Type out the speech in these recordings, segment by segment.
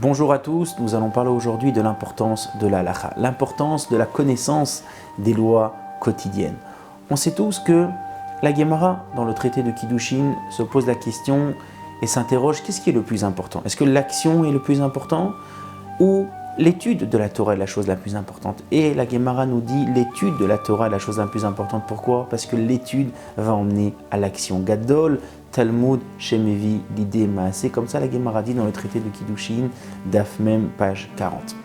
Bonjour à tous, nous allons parler aujourd'hui de l'importance de la halakha, l'importance de la connaissance des lois quotidiennes. On sait tous que la Gemara, dans le traité de Kiddushin, se pose la question et s'interroge, qu'est-ce qui est le plus important? Est-ce que l'action est le plus important ou l'étude de la Torah est la chose la plus importante? Et la Gemara nous dit, l'étude de la Torah est la chose la plus importante. Pourquoi? Parce que l'étude va emmener à l'action. Gadol, Talmud, Shemevi, l'idée c'est comme ça la Gemara dit dans le traité de Kiddushin, Daf Mem, page 40.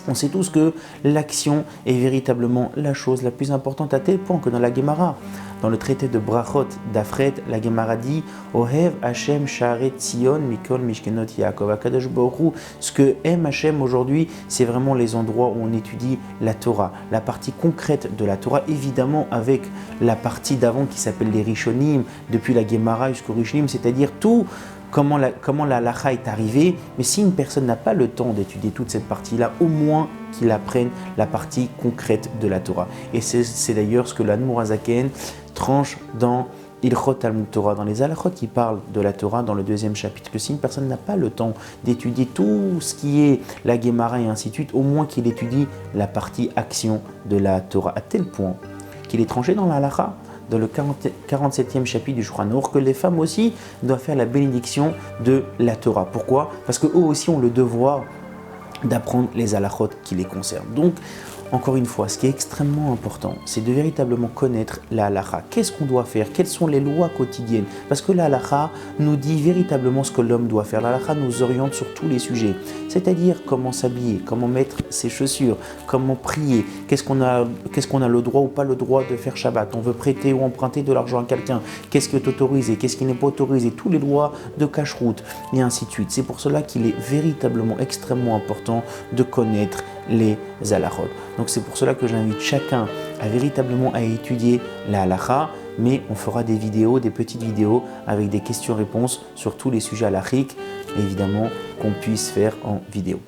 On sait tous que l'action est véritablement la chose la plus importante, à tel point que dans la Gemara, dans le traité de Brachot d'Afret, la Gemara dit Ohev Hashem Sharet Tzion Mikol Mishkenot Yaakov Akadosh Baruch Hu. Ce que aime Hashem aujourd'hui, c'est vraiment les endroits où on étudie la Torah, la partie concrète de la Torah, évidemment avec la partie d'avant qui s'appelle les Rishonim, depuis la Gemara jusqu'au Rishonim, c'est-à-dire tout. Comment la halakha est arrivée, mais si une personne n'a pas le temps d'étudier toute cette partie-là, au moins qu'il apprenne la partie concrète de la Torah. Et c'est d'ailleurs ce que l'Admour HaZaken tranche dans Ilchot Talmud Torah, dans les halachot qui parlent de la Torah, dans le deuxième chapitre, que si une personne n'a pas le temps d'étudier tout ce qui est la Gemara et ainsi de suite, au moins qu'il étudie la partie action de la Torah, à tel point qu'il est tranché dans la halakha, dans le 47e chapitre du Shulchan Aruch, que les femmes aussi doivent faire la bénédiction de la Torah. Pourquoi? Parce qu'eux aussi ont le devoir d'apprendre les halachot qui les concernent. Donc, encore une fois, ce qui est extrêmement important, c'est de véritablement connaître la halakha. Qu'est-ce qu'on doit faire? Quelles sont les lois quotidiennes? Parce que la halakha nous dit véritablement ce que l'homme doit faire. La halakha nous oriente sur tous les sujets, c'est-à-dire comment s'habiller, comment mettre ses chaussures, comment prier, qu'est-ce qu'on a le droit ou pas le droit de faire Shabbat, on veut prêter ou emprunter de l'argent à quelqu'un, qu'est-ce qui est autorisé, qu'est-ce qui n'est pas autorisé, toutes les lois de cache-route et ainsi de suite. C'est pour cela qu'il est véritablement extrêmement important de connaître les halachot. Donc c'est pour cela que j'invite chacun à véritablement à étudier la halakha, mais on fera des vidéos, des petites vidéos avec des questions-réponses sur tous les sujets halachiques, évidemment qu'on puisse faire en vidéo.